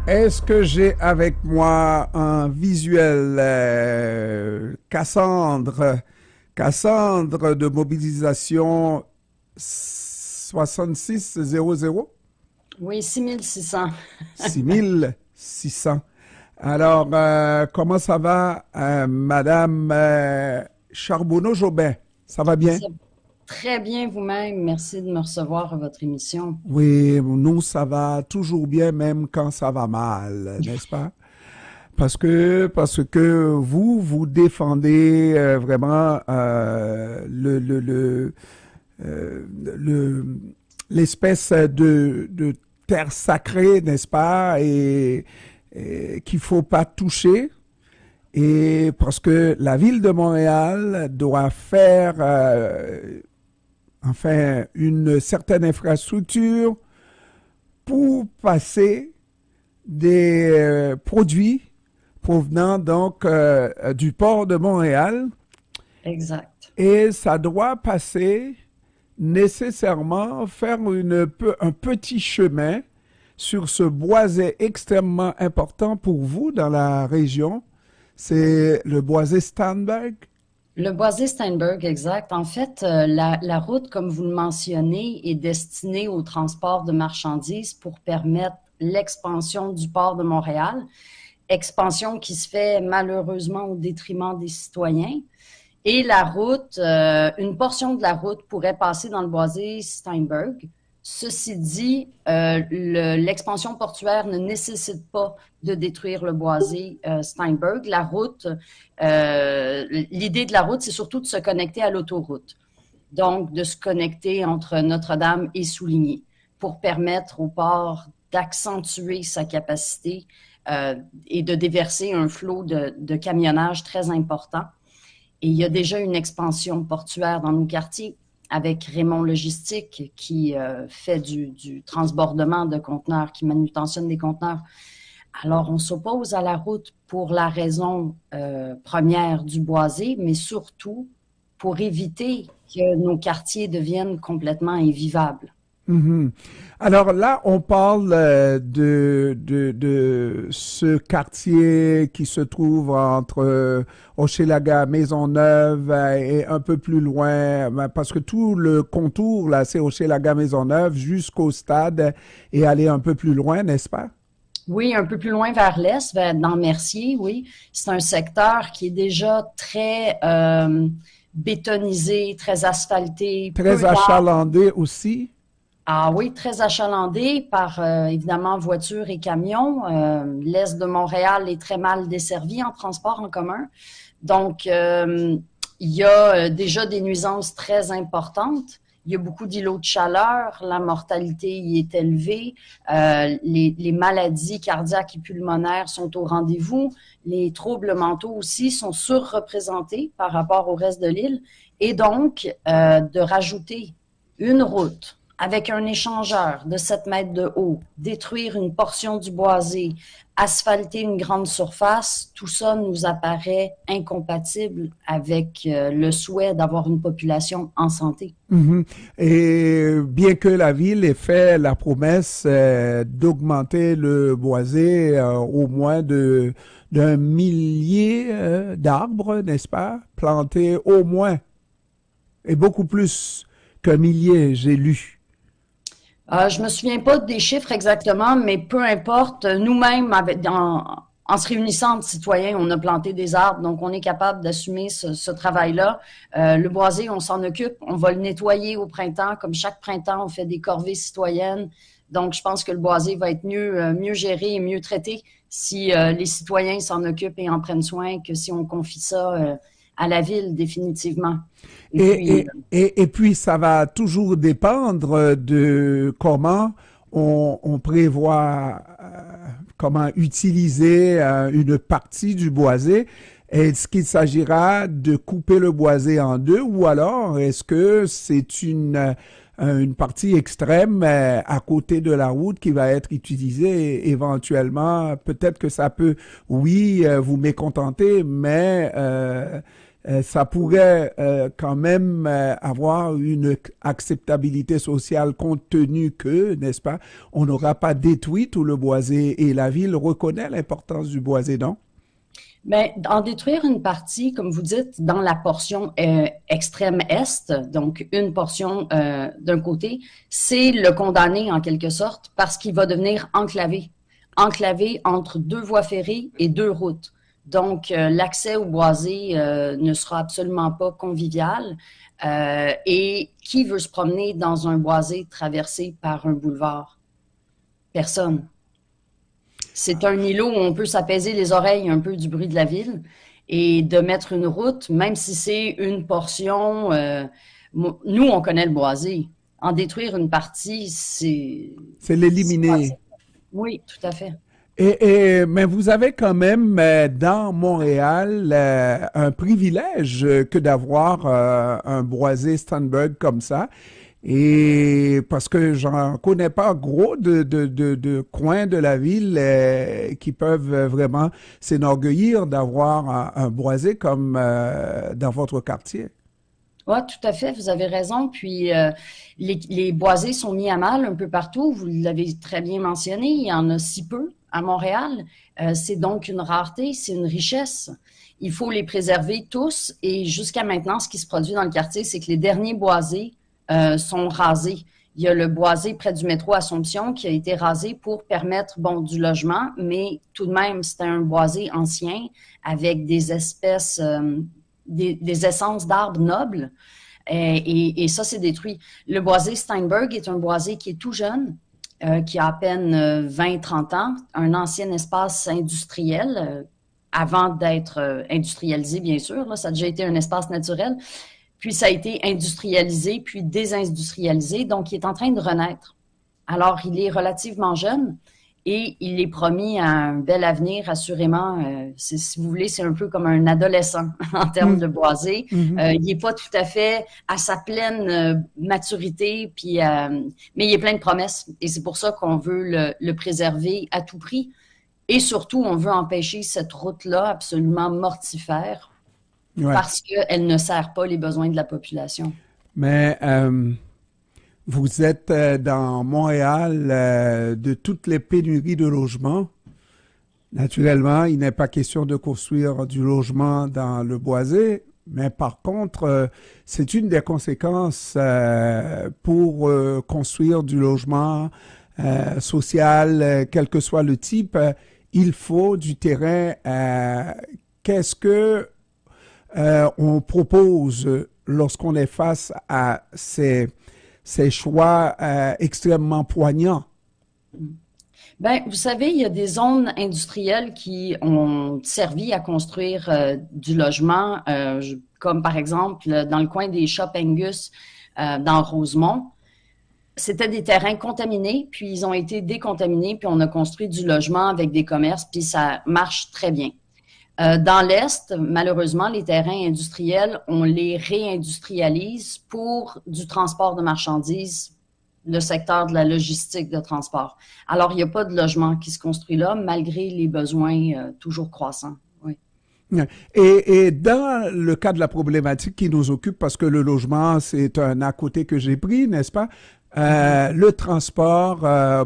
Est-ce que j'ai avec moi un visuel Cassandre de mobilisation 6600 Oui, 6600. 6600. Alors, comment ça va, Madame Charbonneau-Jobin? Ça va bien? Ça va très bien vous-même. Merci de me recevoir à votre émission. Oui, nous, ça va toujours bien, même quand ça va mal, n'est-ce pas? Parce que vous défendez vraiment le- l'espèce de terre sacrée, n'est-ce pas? Et qu'il faut pas toucher. Et parce que la ville de Montréal doit faire, enfin, une certaine infrastructure pour passer des produits provenant donc du port de Montréal, Exact. et ça doit passer nécessairement faire un petit chemin sur ce boisé extrêmement important pour vous dans la région. C'est le boisé Starnberg. Le boisé Steinberg, exact. En fait, la route, comme vous le mentionnez, est destinée au transport de marchandises pour permettre l'expansion du port de Montréal, expansion qui se fait malheureusement au détriment des citoyens. Et la route, une portion de la route pourrait passer dans le boisé Steinberg. Ceci dit, l'expansion portuaire ne nécessite pas de détruire le boisé Steinberg. L'idée de la route, c'est surtout de se connecter à l'autoroute. Donc, de se connecter entre Notre-Dame et Souligny pour permettre au port d'accentuer sa capacité et de déverser un flot de camionnage très important. Et il y a déjà une expansion portuaire dans nos quartiers avec Raymond Logistique qui fait du transbordement de conteneurs, qui manutentionne des conteneurs. Alors, on s'oppose à la route pour la raison première du boisé, mais surtout pour éviter que nos quartiers deviennent complètement invivables. Mhm. Alors là, on parle de ce quartier qui se trouve entre Hochelaga, Maisonneuve et un peu plus loin, parce que tout le contour, là, c'est Hochelaga, Maisonneuve jusqu'au stade et aller un peu plus loin, n'est-ce pas? Oui, un peu plus loin vers l'est, dans Mercier, oui. C'est un secteur qui est déjà très bétonisé, très asphalté, Très peu d'arbres. achalandé aussi. Ah oui, très achalandé par évidemment voitures et camions. L'est de Montréal est très mal desservi en transport en commun. Donc, il y a déjà des nuisances très importantes. Il y a beaucoup d'îlots de chaleur, la mortalité y est élevée, les maladies cardiaques et pulmonaires sont au rendez-vous, les troubles mentaux aussi sont surreprésentés par rapport au reste de l'île. Et donc, de rajouter une route avec un échangeur de 7 mètres de haut, détruire une portion du boisé, asphalter une grande surface, tout ça nous apparaît incompatible avec le souhait d'avoir une population en santé. Mhm. Et bien que la ville ait fait la promesse d'augmenter le boisé au moins d'un millier d'arbres, n'est-ce pas? Plantés au moins, et beaucoup plus qu'un millier, j'ai lu. Je me souviens pas des chiffres exactement, mais peu importe, nous-mêmes, en se réunissant entre citoyens, on a planté des arbres, donc on est capable d'assumer ce travail-là. Le boisé, on s'en occupe, on va le nettoyer au printemps, comme chaque printemps, on fait des corvées citoyennes. Donc, je pense que le boisé va être mieux géré et mieux traité si les citoyens s'en occupent et en prennent soin que si on confie ça à la ville, définitivement. Et puis, Et puis, ça va toujours dépendre de comment on prévoit, comment utiliser une partie du boisé. Est-ce qu'il s'agira de couper le boisé en deux, ou alors est-ce que c'est une partie extrême à côté de la route qui va être utilisée éventuellement? Peut-être que ça peut, oui, vous mécontenter, mais ça pourrait quand même avoir une acceptabilité sociale compte tenu que, n'est-ce pas, on n'aura pas détruit tout le boisé et la ville reconnaît l'importance du boisé, non? Ben, en détruire une partie, comme vous dites, dans la portion extrême est, donc une portion d'un côté, c'est le condamner en quelque sorte parce qu'il va devenir enclavé entre deux voies ferrées et deux routes. Donc, l'accès au boisé ne sera absolument pas convivial. Et qui veut se promener dans un boisé traversé par un boulevard? Personne. C'est un îlot où on peut s'apaiser les oreilles un peu du bruit de la ville et de mettre une route, même si c'est une portion. Nous, on connaît le boisé. En détruire une partie, C'est c'est pas l'éliminer. acceptable. Oui, tout à fait. Mais vous avez quand même dans Montréal un privilège que d'avoir un boisé Steinberg comme ça. Et parce que j'en connais pas gros de coins de la ville qui peuvent vraiment s'enorgueillir d'avoir un boisé comme dans votre quartier. Oui, tout à fait, vous avez raison. Puis les boisés sont mis à mal un peu partout. Vous l'avez très bien mentionné, il y en a si peu à Montréal. C'est donc une rareté, c'est une richesse. Il faut les préserver tous. Et jusqu'à maintenant, ce qui se produit dans le quartier, c'est que les derniers boisés sont rasés. Il y a le boisé près du métro Assomption qui a été rasé pour permettre bon du logement, mais tout de même, c'était un boisé ancien avec des espèces des essences d'arbres nobles. Et ça, c'est détruit. Le boisé Steinberg est un boisé qui est tout jeune, qui a à peine 20-30 ans, un ancien espace industriel, avant d'être industrialisé, bien sûr. Là, ça a déjà été un espace naturel. Puis ça a été industrialisé, puis désindustrialisé. Donc, il est en train de renaître. Alors, il est relativement jeune et il est promis un bel avenir, assurément. Si vous voulez, c'est un peu comme un adolescent en termes Mm, de boisé. mhm. Il n'est pas tout à fait à sa pleine maturité, puis, mais il est plein de promesses. Et c'est pour ça qu'on veut le préserver à tout prix. Et surtout, on veut empêcher cette route-là absolument mortifère Ouais. parce qu'elle ne sert pas les besoins de la population. Mais vous êtes dans Montréal de toutes les pénuries de logements. Naturellement, il n'est pas question de construire du logement dans le boisé, mais par contre, c'est une des conséquences pour construire du logement social, quel que soit le type, il faut du terrain. Qu'est-ce que on propose lorsqu'on est face à ces choix extrêmement poignants? Ben, vous savez, il y a des zones industrielles qui ont servi à construire du logement, comme par exemple dans le coin des Shop Angus dans Rosemont. C'était des terrains contaminés, puis ils ont été décontaminés, puis on a construit du logement avec des commerces, puis ça marche très bien. Dans l'Est, malheureusement, les terrains industriels, on les réindustrialise pour du transport de marchandises, le secteur de la logistique de transport. Alors, il n'y a pas de logement qui se construit là, malgré les besoins toujours croissants. Oui. Et dans le cas de la problématique qui nous occupe, parce que le logement, c'est un à côté que j'ai pris, n'est-ce pas? Mm-hmm. Le transport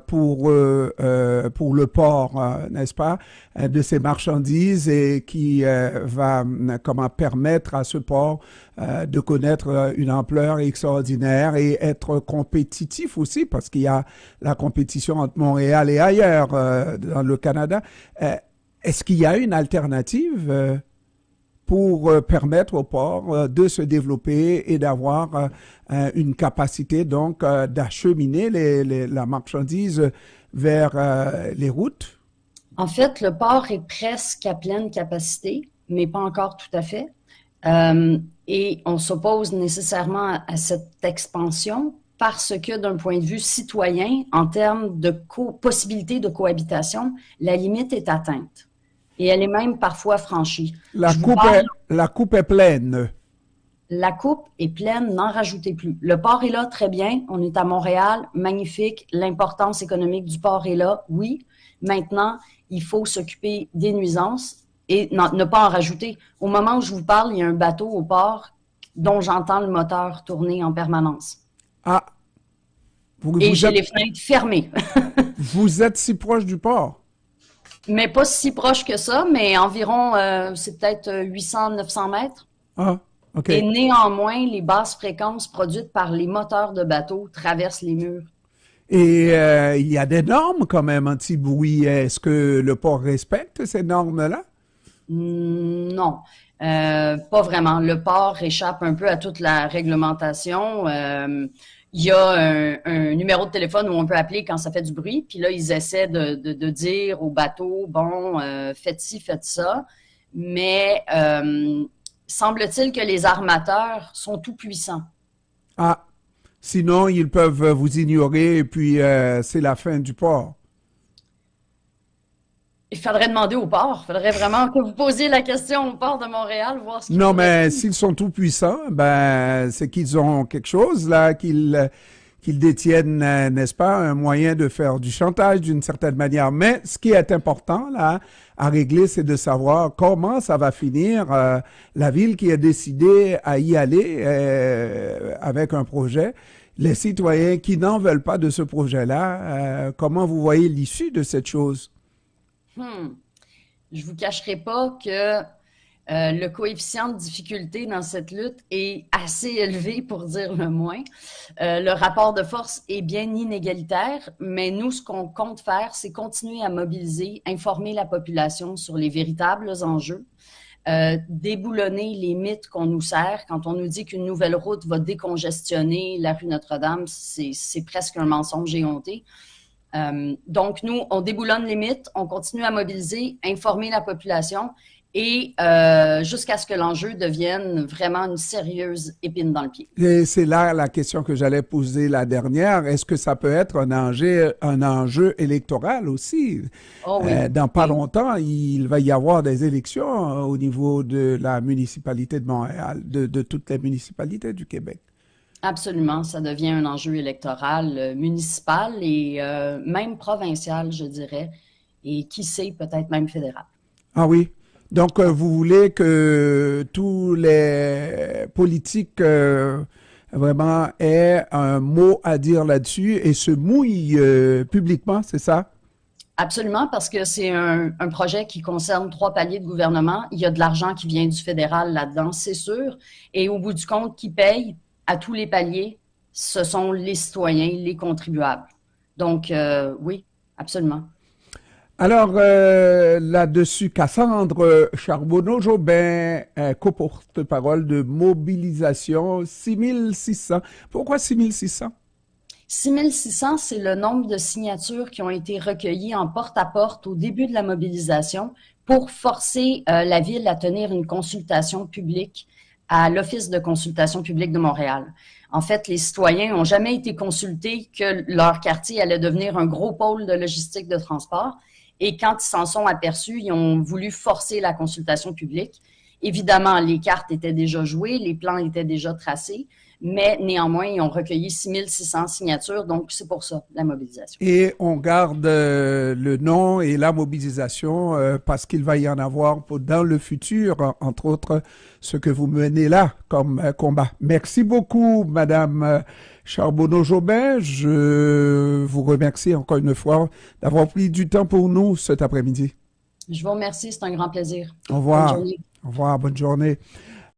pour le port, n'est-ce pas, de ces marchandises et qui va comment permettre à ce port de connaître une ampleur extraordinaire et être compétitif aussi parce qu'il y a la compétition entre Montréal et ailleurs dans le Canada. Est-ce qu'il y a une alternative pour permettre au port de se développer et d'avoir une capacité donc d'acheminer la marchandise vers les routes? En fait, le port est presque à pleine capacité, mais pas encore tout à fait. Euh, et on s'oppose nécessairement à cette expansion parce que d'un point de vue citoyen, en termes de possibilité de cohabitation, la limite est atteinte. Et elle est même parfois franchie. Je vous parle, La coupe est pleine. la coupe est pleine, n'en rajoutez plus. Le port est là, très bien. On est à Montréal, magnifique. L'importance économique du port est là, oui. Maintenant, il faut s'occuper des nuisances et ne pas en rajouter. Au moment où je vous parle, il y a un bateau au port dont j'entends le moteur tourner en permanence. Ah, et j'ai les fenêtres fermées. Vous êtes si proche du port? Mais pas si proche que ça, mais environ, c'est peut-être 800-900 mètres. Ah, OK. Et néanmoins, les basses fréquences produites par les moteurs de bateau traversent les murs. Et il y a des normes quand même anti-bruit. Est-ce que le port respecte ces normes-là? Non, pas vraiment. Le port échappe un peu à toute la réglementation. Il y a un numéro de téléphone où on peut appeler quand ça fait du bruit. Puis là, ils essaient de dire au bateau, bon, faites ci, faites ça. Mais semble-t-il que les armateurs sont tout puissants. Ah, sinon, ils peuvent vous ignorer et puis c'est la fin du port. Il faudrait demander au port. Il faudrait vraiment que vous posiez la question au port de Montréal, voir ce qu'ils Non, pourraient mais dire. s'ils sont tout puissants, ben c'est qu'ils ont quelque chose là, qu'ils détiennent, n'est-ce pas, un moyen de faire du chantage d'une certaine manière. Mais ce qui est important là à régler, c'est de savoir comment ça va finir. La ville qui a décidé à y aller avec un projet, les citoyens qui n'en veulent pas de ce projet-là, comment vous voyez l'issue de cette chose? Je vous cacherai pas que le coefficient de difficulté dans cette lutte est assez élevé, pour dire le moins. Le rapport de force est bien inégalitaire, mais nous, ce qu'on compte faire, c'est continuer à mobiliser, informer la population sur les véritables enjeux, déboulonner les mythes qu'on nous sert. Quand on nous dit qu'une nouvelle route va décongestionner la rue Notre-Dame, c'est presque un mensonge éhonté. Donc, nous, on déboulonne les mythes, on continue à mobiliser, informer la population et jusqu'à ce que l'enjeu devienne vraiment une sérieuse épine dans le pied. Et c'est là la question que j'allais poser la dernière. Est-ce que ça peut être un enjeu électoral aussi? Oh oui. Dans pas Oui. longtemps, il va y avoir des élections au niveau de la municipalité de Montréal, de toutes les municipalités du Québec. Absolument, ça devient un enjeu électoral municipal et même provincial, je dirais, et qui sait, peut-être même fédéral. Ah oui. Donc, vous voulez que tous les politiques vraiment aient un mot à dire là-dessus et se mouillent publiquement, c'est ça? Absolument, parce que c'est un projet qui concerne 3 paliers de gouvernement. Il y a de l'argent qui vient du fédéral là-dedans, c'est sûr. Et au bout du compte, qui paye à tous les paliers, ce sont les citoyens, les contribuables. Donc, oui, absolument. Alors, là-dessus, Cassandre Charbonneau-Jobin, coporte-parole de mobilisation 6600. Pourquoi 6600? 6600, c'est le nombre de signatures qui ont été recueillies en porte-à-porte au début de la mobilisation pour forcer la Ville à tenir une consultation publique à l'Office de consultation publique de Montréal. En fait, les citoyens n'ont jamais été consultés que leur quartier allait devenir un gros pôle de logistique de transport. Et quand ils s'en sont aperçus, ils ont voulu forcer la consultation publique. Évidemment, les cartes étaient déjà jouées, les plans étaient déjà tracés, mais néanmoins, ils ont recueilli 6600 signatures, donc c'est pour ça, la mobilisation. Et on garde le nom et la mobilisation parce qu'il va y en avoir dans le futur, entre autres, ce que vous menez là comme combat. Merci beaucoup, Madame Charbonneau-Jobin. Je vous remercie encore une fois d'avoir pris du temps pour nous cet après-midi. Je vous remercie, c'est un grand plaisir. Au Bonne revoir. journée. Au revoir, bonne journée.